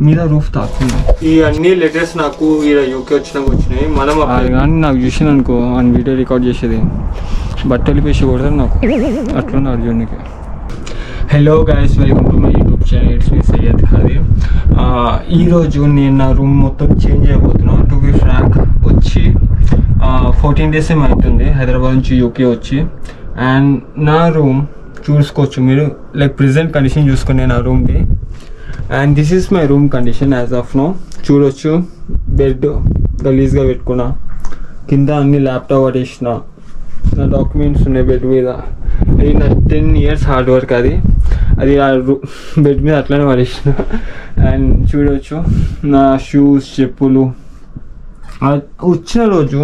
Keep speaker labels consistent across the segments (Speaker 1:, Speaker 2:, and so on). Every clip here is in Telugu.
Speaker 1: మీద రూఫ్ తాకుతుంది. ఈ అన్ని లెటర్స్ నాకు ఇలా యూకే వచ్చినాయి. మనం కానీ నాకు చూసాను అనుకో అని వీడియో రికార్డ్ చేసేది బట్టలు పేసి కొడతారు నాకు అట్లున్న అర్జున్కి. Hello guys, welcome to my YouTube channel. It's me Syed Khadeer. ఈరోజు నేను నా రూమ్ మొత్తం చేంజ్ అయిపోతున్నాను. టు బి ఫ్రాంక్ వచ్చి 14 days అవుతుంది హైదరాబాద్ నుంచి యూకే వచ్చి. అండ్ నా రూమ్ చూసుకోవచ్చు మీరు, లైక్ ప్రెజెంట్ కండిషన్ చూసుకునే నా రూమ్ది. And this is my room condition as of now. చూడొచ్చు, బెడ్ గలీజ్గా పెట్టుకున్నా, కింద అన్ని ల్యాప్టాప్ పడేసిన, నా డాక్యుమెంట్స్ ఉన్నాయి బెడ్ మీద. అది నా 10 years హార్డ్ వర్క్. అది ఆ బెడ్ మీద అట్లనే పడేసిన. అండ్ చూడవచ్చు నా షూస్, చెప్పులు. వచ్చిన రోజు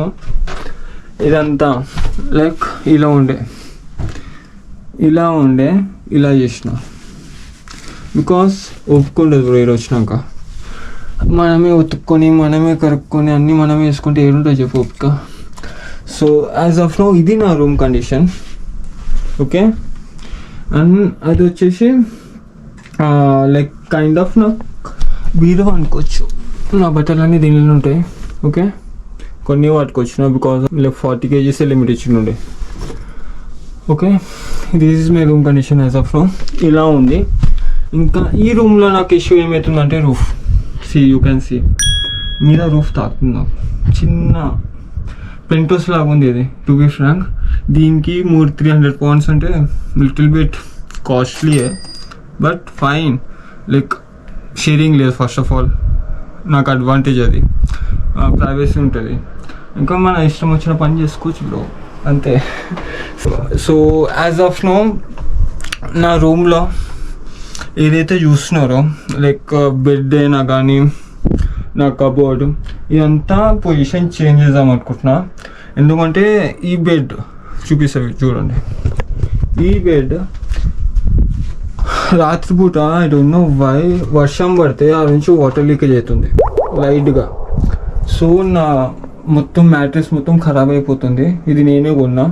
Speaker 1: ఇదంతా లైక్ ఇలా చేసిన బికాస్ ఒప్పుకుండదు బ్రో. ఈరోజు వచ్చినాక మనమే ఉతుక్కొని మనమే కరుక్కొని అన్నీ మనమే వేసుకుంటే ఏడుంటుంది చెప్పు ఒప్పుక. సో యాజ్ ఆఫ్ నో ఇది నా రూమ్ కండిషన్. ఓకే, అండ్ అది వచ్చేసి లైక్ కైండ్ ఆఫ్ నా బీరో అనుకోవచ్చు. నా బట్టలన్నీ దీనిలో ఉంటాయి. ఓకే, కొన్ని పట్టుకొచ్చిన బికాజ్ లైక్ 40 kgs లిమిట్ ఇచ్చిండే. Okay, this is my room condition as of now. ఇలా ఉంది. ఇంకా ఈ రూమ్లో నాకు ఇష్యూ ఏమవుతుందంటే రూఫ్. యూ క్యాన్ సీ మీద రూఫ్ తాకుతుంది నాకు. చిన్న పెంటోస్ లాగా ఉంది ఇది. టు బి ఫ్రాంక్ దీనికి 300 pounds అంటే లిటిల్ బిట్ కాస్ట్లీయే, బట్ ఫైన్. లైక్ షేరింగ్ లేదు ఫస్ట్ ఆఫ్ ఆల్, నాకు అడ్వాంటేజ్ అది. ప్రైవసీ ఉంటుంది. ఇంకా మన ఇష్టం వచ్చిన పని చేసుకోవచ్చు బ్రో, అంతే. సో యాజ్ ఆఫ్ నో నా రూమ్లో ఏదైతే చూస్తున్నారో లైక్ బెడ్ అయినా కానీ నా కబోర్డ్ ఇదంతా పొజిషన్ చేంజ్ చేద్దాం అనుకుంటున్నా. ఎందుకంటే ఈ బెడ్ చూపిస్తాను చూడండి. ఈ బెడ్ రాత్రిపూట ఐ డోంట్ నో వై వర్షం పడితే ఆ నుంచి వాటర్ లీకేజ్ అవుతుంది లైట్గా. సో నా మొత్తం మ్యాట్రెస్ మొత్తం ఖరాబ్ అయిపోతుంది. ఇది నేనే కొన్నా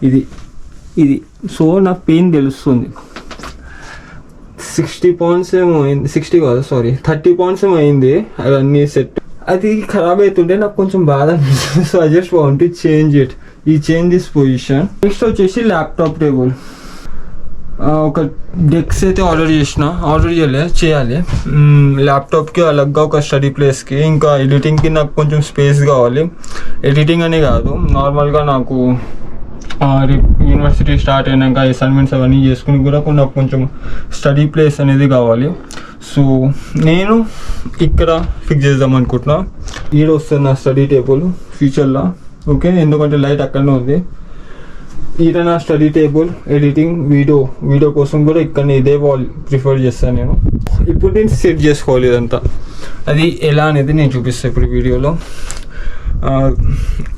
Speaker 1: ఇది. సో నా పెయిన్ తెలుస్తుంది. 60 pounds ఏమో అయింది. 60 కాదు, సారీ 30 pounds ఏమో అయింది అవన్నీ సెట్. అది ఖరాబ్ అవుతుంటే నాకు కొంచెం బాధ అనిపిస్తుంది. So I just want to change this position. Next వచ్చేసి ల్యాప్టాప్ టేబుల్. ఒక డెస్క్ అయితే ఆర్డర్ చేయాలి. ల్యాప్టాప్కి అలాగా ఒక స్టడీ ప్లేస్కి, ఇంకా ఎడిటింగ్కి నాకు కొంచెం స్పేస్ కావాలి. ఎడిటింగ్ అనే కాదు, నార్మల్గా నాకు యూనివర్సిటీ స్టార్ట్ అయినాక అసైన్మెంట్స్ అవన్నీ చేసుకుని కూడా నాకు కొంచెం స్టడీ ప్లేస్ అనేది కావాలి. సో నేను ఇక్కడ ఫిక్స్ చేద్దాం అనుకుంటున్నా. ఈడ వస్తుంది నా స్టడీ టేబుల్ ఫ్యూచర్లో. ఓకే, ఎందుకంటే లైట్ అక్కడనే ఉంది. ఈడ నా స్టడీ టేబుల్, ఎడిటింగ్, వీడియో కోసం కూడా ఇక్కడ ఇదే వాల్ ప్రిఫర్ చేస్తాను నేను. ఇప్పుడు నేను సెట్ చేసుకోవాలి ఇదంతా. అది ఎలా అనేది నేను చూపిస్తాను ఇప్పుడు వీడియోలో.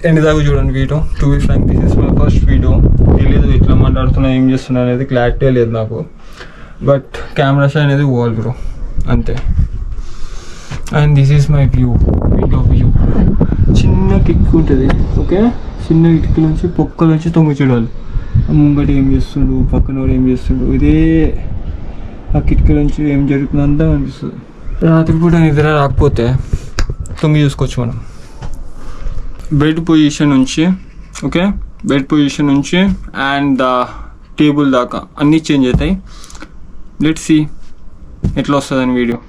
Speaker 1: ఎండ్ దాకా చూడండి video. To be frank this is my first video. తెలియదు ఎట్లా మాట్లాడుతున్నా, ఏం చేస్తున్నా అనేది క్లారిటీ లేదు నాకు. బట్ కెమెరా షై అనేది వాల్ బ్రో, అంతే. And this is my window view. చిన్న కిక్ ఉంటుంది. ఓకే, చిన్న కిటికీ నుంచి పొక్కల నుంచి తొంగి చూడాలి. ముంగట ఏం చేస్తుండు, పక్కన ఏం చేస్తుండు, ఇదే ఆ కిటికీ నుంచి ఏం జరుగుతుంది అంతా అనిపిస్తుంది. రాత్రిపూట నిద్ర రాకపోతే తొంగి చూసుకోవచ్చు మనం. బెడ్ పొజిషన్ నుంచి అండ్ టేబుల్ దాకా అన్నీ చేంజ్ అవుతాయి. లెట్స్ సీ ఎట్లా వస్తుందని వీడియో.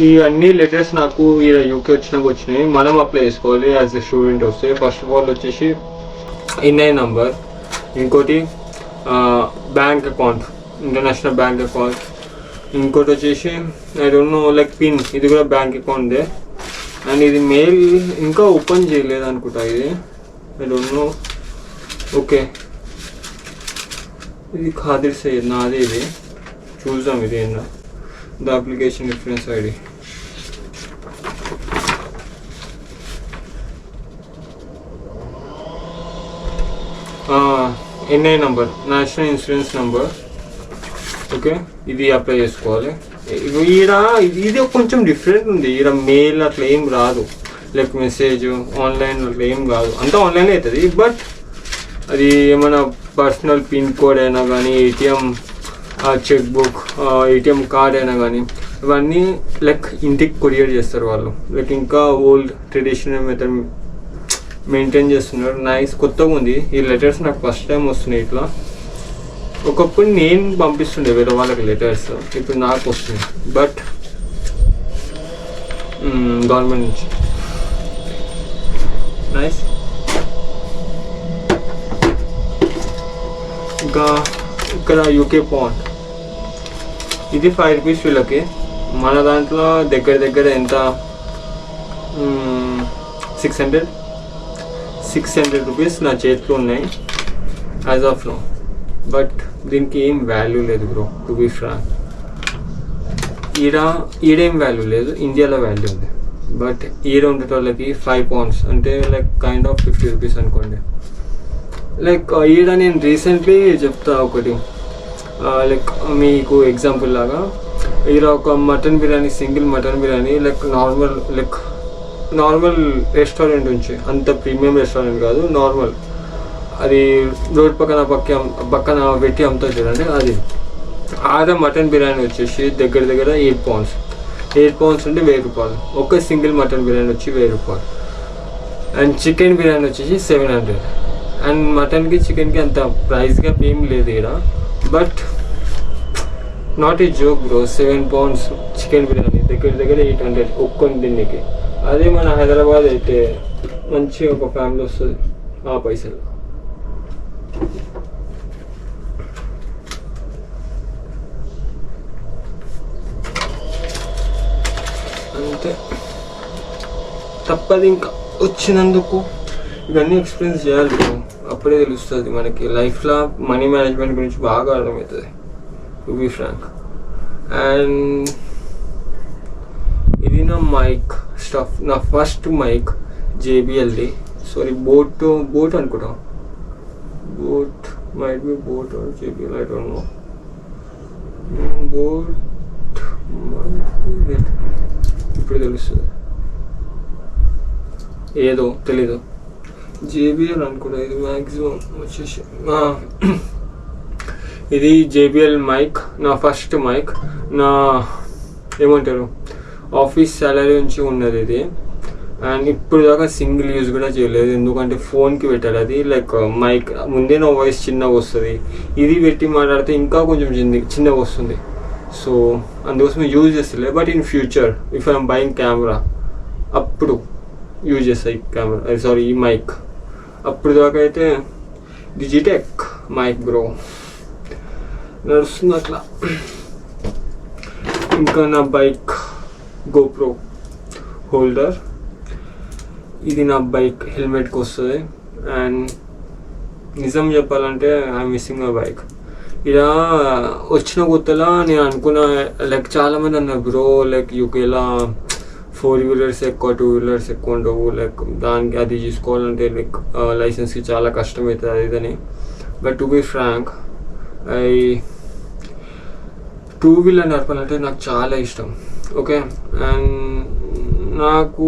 Speaker 1: ఈ అన్ని లెటర్స్ నాకు ఇలా యూకే వచ్చినాయి. మనం అప్లై చేసుకోవాలి యాజ్ ఎ స్టూడెంట్ వస్తే. ఫస్ట్ ఆఫ్ ఆల్ వచ్చేసి NI నంబర్, ఇంకోటి bank account, international bank account, ఇంకోటి వచ్చేసి I don't no like pin, ఇది కూడా బ్యాంక్ అకౌంట్దే. అండ్ ఇది మెయిల్ ఇంకా ఓపెన్ చేయలేదు అనుకుంటా ఇది, ఐ డోంట్ నో. ఓకే, ఇది ఖాదీర్ సయ్యద్ నాది. ఇది చూద్దాం ఇది ఏంటో. The application reference ID. NI number, national insurance number. Okay, ఇది అప్లై చేసుకోవాలి. ఈడ ఇది కొంచెం డిఫరెంట్ ఉంది. ఈడ మెయిల్ అట్లా ఏం రాదు, లైక్ మెసేజ్ ఆన్లైన్ అట్లా ఏం కాదు, అంతా ఆన్లైన్ అవుతుంది. బట్ అది ఏమైనా పర్సనల్ పిన్ కోడ్ అయినా కానీ, ATM cheque book, ATM card అయినా కానీ ఇవన్నీ లైక్ ఇంటికి కొరియర్ చేస్తారు వాళ్ళు. లైక్ ఇంకా ఓల్డ్ ట్రెడిషనల్ మెథడ్ మెయింటైన్ చేస్తున్నారు. నైస్, కొత్తగా ఉంది. ఈ లెటర్స్ నాకు ఫస్ట్ టైం వస్తున్నాయి ఇట్లా. ఒకప్పుడు నేను పంపిస్తుండే వేరే వాళ్ళకి లెటర్స్, ఇప్పుడు నాకు వస్తుంది. బట్ గవర్నమెంట్ నుంచి నైస్. ఇంకా ఇక్కడ యూకే పాండ్, ఇది 5 రూపీస్ వీళ్ళకి. మన దాంట్లో దగ్గర దగ్గర ఎంత 600 రూపీస్ నా చేతిలో ఉన్నాయి యాజ్ ఆఫ్ నో. బట్ దీనికి ఏం వాల్యూ లేదు బ్రో, టు బి ఫ్రాంక్. ఈడేం వాల్యూ లేదు, ఇండియాలో వాల్యూ ఉంది. బట్ ఈడ ఉండేటోళ్ళకి 5 పౌండ్స్ అంటే లైక్ కైండ్ ఆఫ్ 50 రూపీస్ అనుకోండి. లైక్ ఈడ నేను రీసెంట్లీ చెప్తా ఒకటి, లైక్ మీకు ఎగ్జాంపుల్ లాగా. ఈడ ఒక mutton biryani, single mutton biryani like normal restaurant నుంచి, అంత ప్రీమియం రెస్టారెంట్ కాదు, నార్మల్, అది రోడ్ పక్కన పెట్టి అమ్ముతా చూడండి, అది ఆడ మటన్ బిర్యానీ వచ్చేసి దగ్గర దగ్గర 8 పౌండ్స్. 8 పౌండ్స్ అంటే 1000 రూపాయలు. ఒక సింగిల్ మటన్ బిర్యానీ వచ్చి 1000 రూపాయలు. అండ్ చికెన్ బిర్యానీ వచ్చేసి 700. అండ్ మటన్కి చికెన్కి అంత ప్రైస్గా ఏం లేదు ఇక్కడ. But not a joke bro, 7 pounds chicken biryani దగ్గర దగ్గర 800 ఒక్కొని తిండికి. అదే మన హైదరాబాద్ అయితే మంచిగా ఒక ఫ్యామిలీ వస్తుంది ఆ పైసలు. అంతే, తప్పది. ఇంకా వచ్చినందుకు ఇవన్నీ ఎక్స్పీరియన్స్ చేయాలి బ్రో, అప్పుడే తెలుస్తుంది మనకి లైఫ్లో మనీ మేనేజ్మెంట్ గురించి బాగా అర్థమవుతుంది, టు బి ఫ్రాంక్. అండ్ ఇది నా మైక్ స్టఫ్, నా ఫస్ట్ మైక్ JBLది. సారీ, బోట్ అనుకుంటా, boAt might be boAt or JBL, I don't know. BoAt ఇప్పుడు తెలుస్తుంది, ఏదో తెలీదు. JBL అనుకుంటా ఇది మ్యాక్సిమం వచ్చేసి. ఇది JBL మైక్, నా ఫస్ట్ మైక్. నా ఏమంటారు ఆఫీస్ సాలరీ నుంచి ఉన్నది ఇది. అండ్ ఇప్పుడు దాకా సింగిల్ యూజ్ కూడా చేయలేదు, ఎందుకంటే ఫోన్కి పెట్టాలి అది. లైక్ మైక్ ముందే నా వాయిస్ చిన్నగా వస్తుంది, ఇది పెట్టి మాట్లాడితే ఇంకా కొంచెం చిన్నగా వస్తుంది. సో అందుకోసం యూజ్ చేస్తలే. But in future if I'm buying camera అప్పుడు యూజ్ చేస్తాయి ఈ మైక్. అప్పుడు దాకా అయితే డిజిటెక్ మైక్ బ్రో నడుస్తుంది అట్లా. ఇంకా నా బైక్ GoPro హోల్డర్, ఇది నా బైక్ హెల్మెట్కి వస్తుంది. అండ్ నిజం చెప్పాలంటే ఐఎమ్ మిస్సింగ్ మై బైక్. ఇలా వచ్చిన కొత్తలా నేను అనుకున్న, లైక్ చాలామంది అన్నారు బ్రో లైక్ యూకేలా 4 వీలర్స్ ఎక్కువ, 2 వీలర్స్ ఎక్కువ ఉండవు, లైక్ దానికి అది తీసుకోవాలంటే లైక్ లైసెన్స్కి చాలా కష్టం అవుతుంది అది ఇదని. But to be frank, 2 wheeler నడపాలంటే నాకు చాలా ఇష్టం. ఓకే, అండ్ నాకు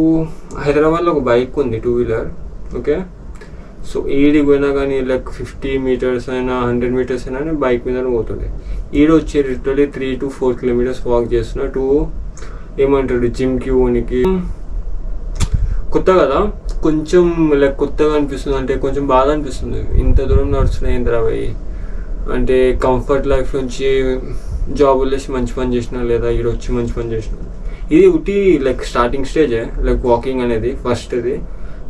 Speaker 1: హైదరాబాద్లో ఒక బైక్ ఉంది 2 వీలర్. ఓకే, సో ఈడికి పోయినా కానీ లైక్ 50 మీటర్స్ అయినా 100 మీటర్స్ అయినా నేను బైక్ మీద పోతుండే. ఈడ వచ్చే లిటరలీ 3 to 4 కిలోమీటర్స్ వాక్ చేస్తున్నా. ఏమంటాడు జిమ్కి ఓనికి. కొత్త కదా, కొంచెం లైక్ కొత్తగా అనిపిస్తుంది, అంటే కొంచెం బాధ అనిపిస్తుంది. ఇంత దూరం నడుస్తున్నాయి ఏంద్రా భయ్ అంటే. కంఫర్ట్ లైఫ్ నుంచి జాబ్ వదిలేసి మంచి పని చేసినా, లేదా ఈడ వచ్చి మంచి పని చేసిన. ఇది ఒకటి లైక్ స్టార్టింగ్ స్టేజే, లైక్ వాకింగ్ అనేది ఫస్ట్ది.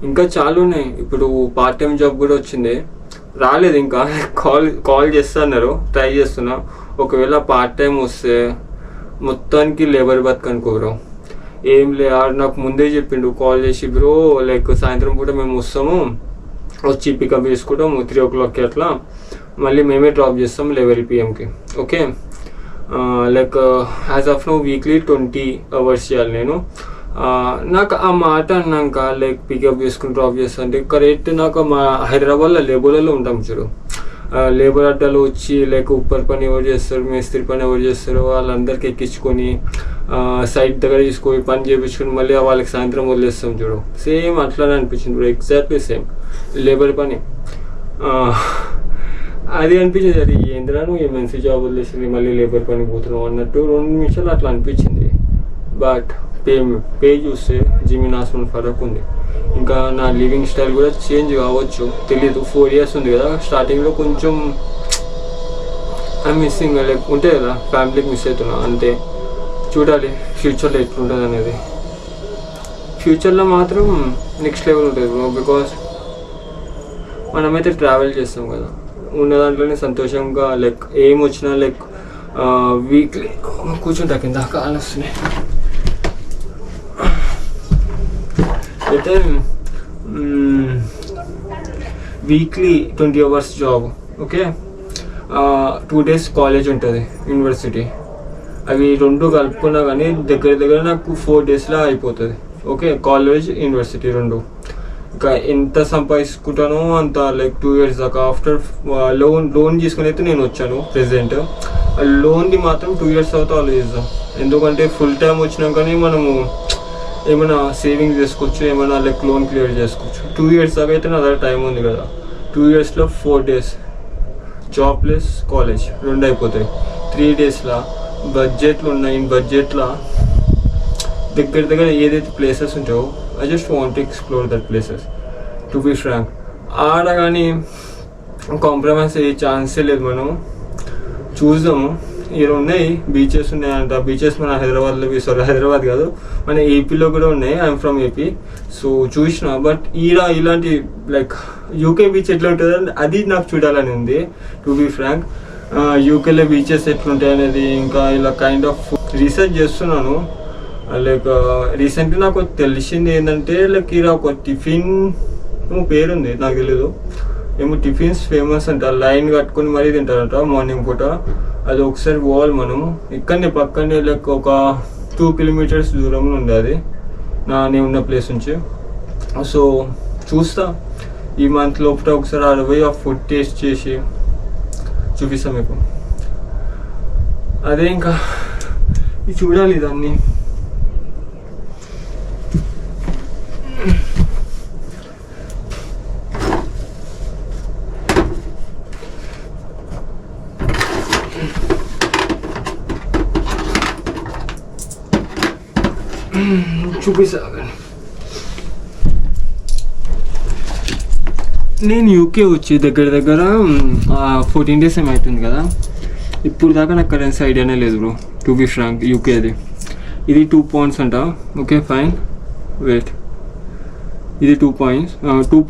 Speaker 1: ఇంకా చాలా ఉన్నాయి. ఇప్పుడు పార్ట్ టైం జాబ్ కూడా వచ్చింది, రాలేదు ఇంకా. కాల్ చేస్తున్నారు, ట్రై చేస్తున్నా. ఒకవేళ పార్ట్ టైం వస్తే మొత్తానికి లేబర్ బతుకు అనుకో బ్రో. ఏం నాకు ముందే చెప్పిండు కాల్ చేసి, బ్రో లైక్ సాయంత్రం పూట మేము వస్తాము, వచ్చి పికప్ చేసుకుంటాం 3 o'clockకి అట్లా, మళ్ళీ మేమే డ్రాప్ చేస్తాం 11 PM okay, like as of now weekly 20 hours చేయాలి నేను. నాకు ఆ మాట అన్నాక లైక్ పికప్ చేసుకుని డ్రాప్ చేస్తా అంటే కరెక్ట్. నాకు మా హైదరాబాద్లో లేబోలలో ఉంటాం చూడు, లేబర్ అడ్డాలు వచ్చి లైక్ ఉప్పర్ పని ఎవరు చేస్తారు, మేస్త్రి పని ఎవరు చేస్తారో వాళ్ళందరికీ ఎక్కించుకొని సైట్ దగ్గర తీసుకొని పని చేయించుకొని మళ్ళీ వాళ్ళకి సాయంత్రం వదిలేస్తాం చూడు, సేమ్ అట్లానే అనిపించింది బ్రో, ఎగ్జాక్ట్లీ సేమ్ లేబర్ పని. అది అనిపించింది, అది ఏంద్రా నువ్వు ఎంఎన్సీ జాబ్ వదిలేసింది మళ్ళీ లేబర్ పని పోతున్నావు అన్నట్టు 2 నిమిషాలు అట్లా అనిపించింది. బట్ పే చూస్తే జమీన్ ఆస్మాన్ ఫరక్ ఉంది. ఇంకా నా లివింగ్ స్టైల్ కూడా చేంజ్ కావచ్చు తెలీదు, 4 years ఉంది కదా. స్టార్టింగ్లో కొంచెం మిస్సింగ్ లైక్ ఉంటే కదా, ఫ్యామిలీకి మిస్ అవుతున్నా అంతే. చూడాలి ఫ్యూచర్లో ఎట్లుంటుంది అనేది. ఫ్యూచర్లో మాత్రం నెక్స్ట్ లెవెల్ ఉంటుంది బ్రో, బికాస్ మనమైతే ట్రావెల్ చేస్తాం కదా, ఉన్న దాంట్లోనే సంతోషంగా లైక్ ఏం వచ్చినా లైక్ వీక్లీ కూర్చుంటా కింద కాలు వస్తున్నాయి అయితే weekly 20 hours job, okay. 2 days college ఉంటుంది, యూనివర్సిటీ. అవి 2 కలుపుకున్నా కానీ దగ్గర నాకు 4 daysలో అయిపోతుంది, ఓకే. College university 2. ఇంకా ఎంత సంపాదించుకుంటానో అంత లైక్ 2 years దాకా. ఆఫ్టర్ లోన్ తీసుకుని అయితే నేను వచ్చాను ప్రెసెంట్. లోన్ది మాత్రం 2 years తర్వాత ఆలోచిద్దాం, ఎందుకంటే ఫుల్ టైం వచ్చినాకనే మనము ఏమైనా సేవింగ్ చేసుకోవచ్చు, ఏమైనా లైక్ లోన్ క్లియర్ చేసుకోవచ్చు. 2 years దాకా అయితే నా దగ్గర టైం ఉంది కదా. 2 yearsలో 4 days జాబ్ ప్లస్ కాలేజ్ 2 అయిపోతాయి. 3 daysలో బడ్జెట్లు ఉన్నాయి. బడ్జెట్లో దగ్గర ఏదైతే ప్లేసెస్ ఉంటాయో I just want to explore that places, to be frank. ఆడ కానీ కాంప్రమైజ్ అయ్యే ఛాన్సే లేదు. మనం చూద్దాము. ఇక్కడ ఉన్నాయి బీచెస్ ఉన్నాయంట. బీచెస్ మన హైదరాబాద్లో, సారీ హైదరాబాద్ కాదు, మన ఏపీలో కూడా ఉన్నాయి. ఐఎమ్ ఫ్రమ్ ఏపీ, సో చూసిన. బట్ ఇలాంటి లైక్ యూకే బీచ్ ఎట్లా ఉంటుంది అది నాకు చూడాలని ఉంది, టు బీ ఫ్రాంక్. యూకేలో బీచెస్ ఎట్లుంటాయి అనేది ఇంకా ఇలా కైండ్ ఆఫ్ రీసెర్చ్ చేస్తున్నాను. లైక్ రీసెంట్గా నాకు తెలిసింది ఏంటంటే లైక్ ఇక్కడ ఒక టిఫిన్ ఏమో పేరుంది, నాకు తెలీదు, ఏమో టిఫిన్స్ ఫేమస్ అంట. లైన్ కట్టుకొని మరీ తింటారంట మార్నింగ్ పూట. అది ఒకసారి పోవాలి మనం. ఇక్కడనే పక్కనే లైక్ ఒక 2 kilometers దూరంలో ఉంది అది నేను ఉన్న ప్లేస్ నుంచి. సో చూస్తా ఈ మంత్ లోపల ఒకసారి ఆడ పోయి ఆ ఫుడ్ టేస్ట్ చేసి చూపిస్తాం మీకు. అదే ఇంకా చూడాలి దాన్ని. చూపిస్తా. నేను యూకే వచ్చి దగ్గర 14 days ఏమవుతుంది కదా. ఇప్పుడు దాకా నాకు కరెన్సీ ఐడియానే లేదు బ్రో, టు బీ ఫ్రాంక్. యూకేది ఇది 2 pounds అంట, ఓకే ఫైన్. వెయిట్, ఇది 2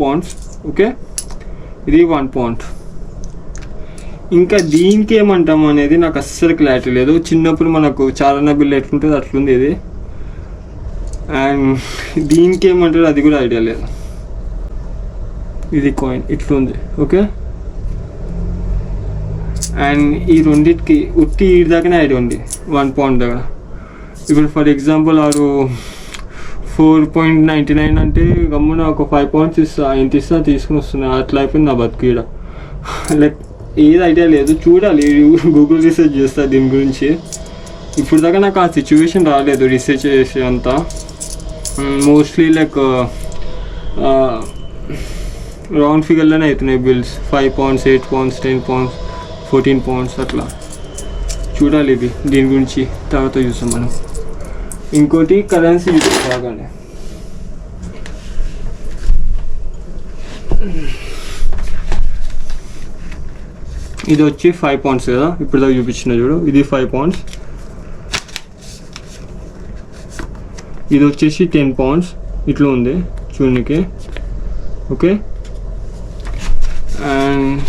Speaker 1: pounds, ఓకే. ఇది 1 pound. ఇంకా దీనికి ఏమంటాం అనేది నాకు అస్సలు క్లారిటీ లేదు. చిన్నప్పుడు మనకు చాలనా బిల్ ఎట్లుంటుంది అట్లుంది ఇది. అండ్ దీనికి ఏమంటారు అది కూడా ఐడియా లేదు. ఇది కాయిన్ ఇట్లుంది, ఓకే. అండ్ ఈ రెండింటికి ఉట్టి ఈ దాకానే ఐడియా ఉంది 1 pound దగ్గర. ఇప్పుడు ఫర్ ఎగ్జాంపుల్ 4.99 అంటే గమ్మున ఒక 5 pounds ఇస్తా, ఎంత ఇస్తా తీసుకుని వస్తున్నా. అట్లా అయిపోయింది నా బతుకు ఈడ. లైక్ ఏది ఐడియా లేదు, చూడాలి, గూగుల్ రీసెర్చ్ చేస్తా దీని గురించి. ఇప్పుడు దాకా నాకు ఆ సిచ్యువేషన్ రాలేదు రీసెర్చ్ చేసే అంతా. మోస్ట్లీ లైక్ రౌండ్ ఫిగర్లోనే అవుతున్నాయి bills. 5 pounds, 8 pounds, 10 pounds, 14 pounds అట్లా. చూడాలి ఇది, దీని గురించి తర్వాత చూస్తాం మనం. ఇంకోటి కరెన్సీ బాగానే. ఇది వచ్చి 5 pounds కదా, ఇప్పుడు దాకా చూపించిన చూడు, ఇది 5 pounds. ఇది వచ్చేసి 10 pounds ఇట్లా ఉంది చూడనికి, ఓకే. అండ్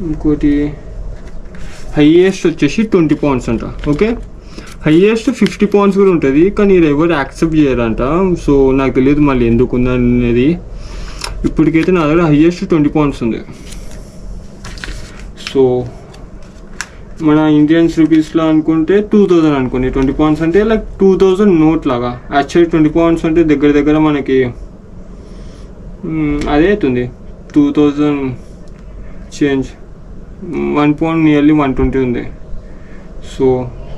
Speaker 1: ఇంకోటి హైయెస్ట్ వచ్చేసి 20 pounds అంట, ఓకే. హైయెస్ట్ 50 pounds కూడా ఉంటుంది, కానీ ఎవరు యాక్సెప్ట్ చేయరంట. సో నాకు తెలియదు మళ్ళీ ఎందుకు ఉందనేది. ఇప్పటికైతే నా దగ్గర హైయెస్ట్ 20 pounds ఉంది. సో మన ఇండియన్స్ రూపీస్లో అనుకుంటే 2000 అనుకోండి. 20 pounds అంటే లైక్ 2000 నోట్ లాగా. యాక్చువల్లీ 20 pounds అంటే దగ్గర మనకి అదే అవుతుంది 2000 చేంజ్, 1 పౌండ్ నియర్లీ 120 ఉంది. సో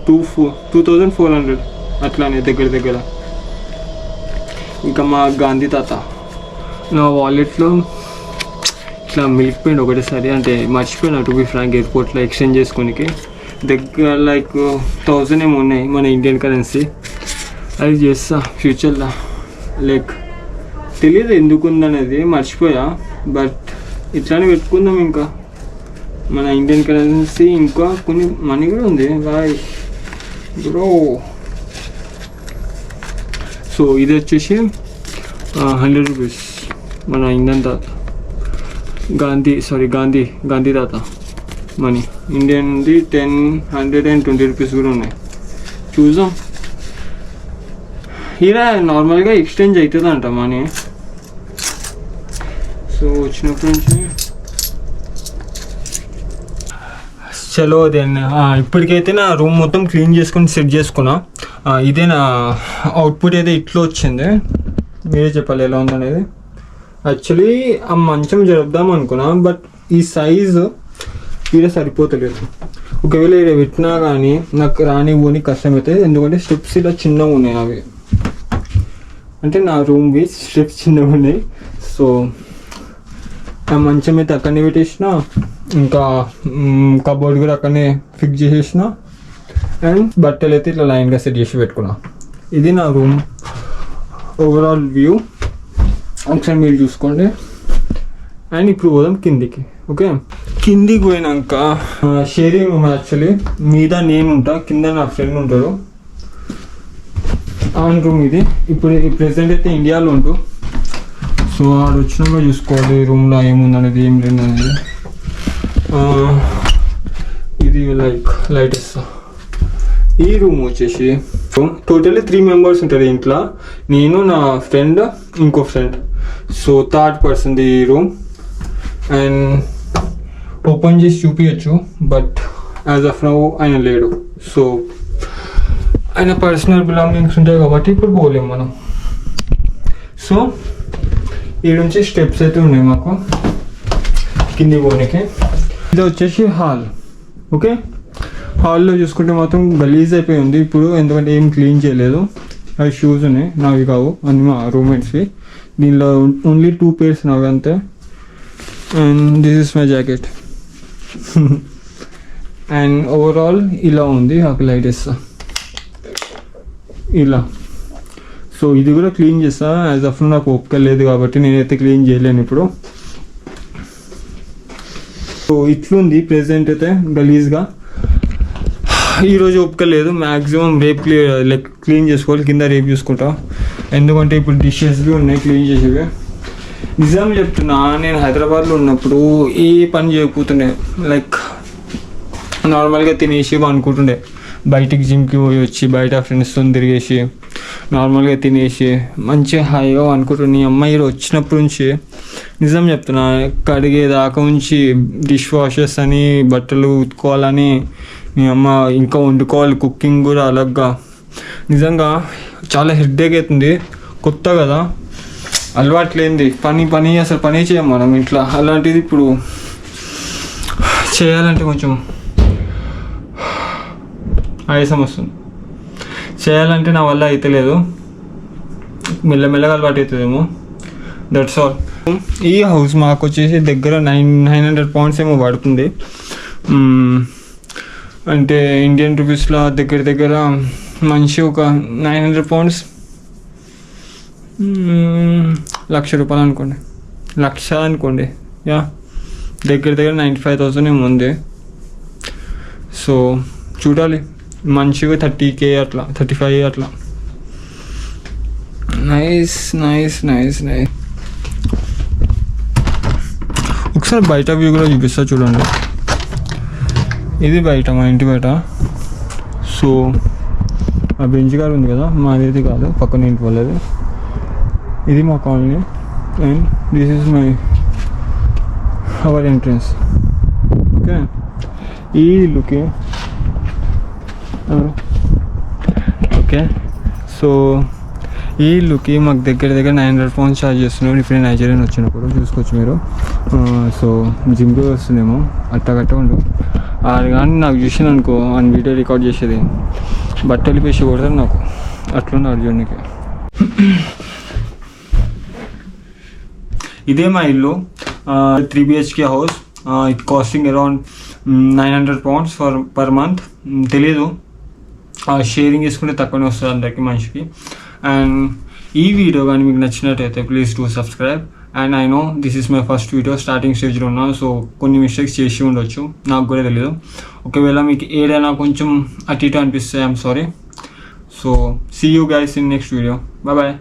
Speaker 1: 2400 అట్లానే దగ్గర. ఇంకా మా గాంధీ తాత నా వాలెట్లో ఇట్లా మిలికిపోయింది ఒకటేసారి, అంటే మర్చిపోయినా టు బి ఫ్రాంక్, ఎయిర్పోర్ట్లో ఎక్స్చేంజ్ చేసుకోనికి దగ్గర లైక్ 1000 ఏమో ఉన్నాయి మన ఇండియన్ కరెన్సీ. అది చేస్తా ఫ్యూచర్లో, లైక్ తెలియదు ఎందుకు ఉందనేది మర్చిపోయా, బట్ ఇట్లానే పెట్టుకుందాం. ఇంకా మన ఇండియన్ కరెన్సీ ఇంకా కొన్ని మనీ కూడా ఉంది బాయ్ బ్రో. సో ఇది వచ్చేసి 100 రూపీస్ మన ఇండియన్ తాత గాంధీ తాత మనీ. ఇండియన్ది 10, 100 and 20 రూపీస్ కూడా ఉన్నాయి. చూద్దాం, ఇలా నార్మల్గా ఎక్స్చేంజ్ అవుతుందంట మనీ. సో వచ్చినప్పటి నుంచి చలో దెన్ ఇప్పటికైతే నా రూమ్ మొత్తం క్లీన్ చేసుకొని సెట్ చేసుకున్నా. ఇదే నా అవుట్పుట్ అయితే ఇట్లా వచ్చింది. మీరే చెప్పాలి ఎలా ఉందనేది. యాక్చువల్లీ ఆ మంచం జరుపుదాం అనుకున్నా, బట్ ఈ సైజు ఇక్కడ సరిపోతలేదు. ఒకవేళ ఇక్కడ పెట్టినా కానీ నాకు పోనీ కష్టమవుతుంది, ఎందుకంటే స్టెప్స్ ఇలా చిన్నగా ఉన్నాయి. అవి అంటే నా రూమ్వి స్టెప్స్ చిన్నగా ఉన్నాయి. సో ఆ మంచం అయితే అక్కడనే పెట్టేసిన, ఇంకా కబోర్డ్ కూడా అక్కడనే ఫిక్స్ చేసేసిన, అండ్ బట్టలు అయితే ఇట్లా లైన్గా సెట్ చేసి పెట్టుకున్నా. ఇది నా రూమ్ ఓవరాల్ వ్యూ, ఒకసారి మీరు చూసుకోండి. అండ్ ఇప్పుడు పోదాం కిందికి. ఓకే, కిందికి పోయినాక షేరింగ్ రూమ్. యాక్చువల్లీ మీద నేను ఉంటా, కింద నా ఫ్రెండ్ ఉంటాడు. ఆన్ రూమ్ ఇది. ఇప్పుడు ప్రెసెంట్ అయితే ఇండియాలో ఉంటూ, సో ఆడు వచ్చినాక చూసుకోవాలి రూమ్లో ఏముందనేది ఏం లేదు అనేది. ఇది లైట్ ఇస్తా. ఈ రూమ్ వచ్చేసి టోటల్లీ 3 మెంబర్స్ ఉంటారు ఇంట్లో, నేను, నా ఫ్రెండ్, ఇంకో ఫ్రెండ్. సో థర్డ్ పర్సన్ది ఈ రూమ్. అండ్ ఓపెన్ చేసి చూపించచ్చు, బట్ యాజ్ ఆఫ్ నౌ ఆయన లేడు. సో ఆయన పర్సనల్ బిలాంగింగ్స్ ఉంటాయి కాబట్టి ఇప్పుడు పోలేము మనం. సో ఈ నుంచి స్టెప్స్ అయితే ఉన్నాయి మాకు కింది పోనీకి. ఇది వచ్చేసి హాల్. ఓకే, హాల్లో చూసుకుంటే మాత్రం గలీజ్ అయిపోయి ఉంది ఇప్పుడు, ఎందుకంటే ఏం క్లీన్ చేయలేదు. అవి షూస్ ఉన్నాయి, నావి కావు, అన్ని మా రూమ్మేట్స్వి. దీనిలో ఓన్లీ 2 pairs నావి అంతే. And this is my jacket. And overall ఇలా ఉంది. నాకు లైట్ ఇస్తా ఇలా. సో ఇది కూడా క్లీన్ చేస్తా. యాజ్ ఆఫ్ నాకు ఓపిక లేదు కాబట్టి నేనైతే క్లీన్ చేయలేను ఇప్పుడు. సో ఇట్లుంది ప్రెజెంట్ అయితే గలీజ్గా. ఈరోజు ఓపిక లేదు, మ్యాక్సిమం రేపు క్లీన్ చేసుకోవాలి. కింద రేపు చూసుకుంటా, ఎందుకంటే ఇప్పుడు డిషెస్వి ఉన్నాయి క్లీన్ చేసేవి. నిజం చెప్తున్నా, నేను హైదరాబాద్లో ఉన్నప్పుడు ఏ పని చేయకపోతుండే, లైక్ నార్మల్గా తినేసి అనుకుంటుండే. బయటికి జిమ్కి పోయి వచ్చి బయట ఫ్రెండ్స్తో తిరిగేసి నార్మల్గా తినేసి మంచిగా హాయిగా అనుకుంటున్నా. నీ అమ్మాయి వచ్చినప్పటి నుంచి నిజం చెప్తున్నా, కడిగేదాకా ఉంచి డిష్ వాషెస్ అని, బట్టలు ఉతుకోవాలని, నీ అమ్మ ఇంకా వండుకోవాలి, కుకింగ్ కూడా అలాగా. నిజంగా చాలా హెడ్ఏక్ అవుతుంది. కొత్త కదా, అలవాట్లేంది, పని అసలు పని చేయం మనం ఇంట్లో. అలాంటిది ఇప్పుడు చేయాలంటే కొంచెం ఆయాసం వస్తుంది. చేయాలంటే నా వల్ల అయితే లేదు, మెల్లమెల్లగా అలవాటు అవుతుందేమో. That's all. ఈ హౌస్ మాకు వచ్చేసి దగ్గర 900 pounds ఏమో పడుతుంది. అంటే ఇండియన్ రూపీస్లో దగ్గర మంచి ఒక 900 pounds, 1,00,000 రూపాయలు అనుకోండి, 1,00,000 అనుకోండి. యా, దగ్గర 95,000 ఏమో ఉంది. సో చూడాలి, మంచిగా 30K అట్లా, 35 అట్లా. నైస్. ఒకసారి బయట వ్యూ కూడా చూపిస్తా చూడండి. ఇది బయట, మా ఇంటి బయట. సో ఆ బెంచ్ గారు ఉంది కదా, మాది కాదు, పక్కన ఇంటి వాళ్ళది. ఇది మా colony. And this is our entrance. Okay, ఈ ఇల్లుకి ఓకే. సో ఈ ఇల్లుకి మాకు దగ్గర 900 pounds ఛార్జ్ చేస్తున్నాడు. ఇప్పుడు నైజీరియన్ వచ్చినప్పుడు చూసుకోవచ్చు మీరు. సో జిమ్కి వస్తుందేమో అట్టగట్ట ఉండు. అది కానీ నాకు చూసాను అనుకో అని వీడియో రికార్డ్ చేసేది బట్టలు పేసి కొడతారు నాకు. అట్లుంది అర్జున్కి. ఇదే మా ఇల్లు, 3 BHK house. It costing around 900 pounds per month. తెలీదు, షేరింగ్ చేసుకుంటే తక్కువనే వస్తుంది అందరికి మనిషికి. అండ్ ఈ వీడియో కానీ మీకు నచ్చినట్టయితే please do subscribe. And I know this is my first video, starting స్టేజ్లో ఉన్నా, సో కొన్ని మిస్టేక్స్ చేసి ఉండొచ్చు, నాకు కూడా తెలియదు. ఒకవేళ మీకు ఏదైనా కొంచెం అటు ఇటు అనిపిస్తే I'm sorry. So see you guys in next video. Bye bye.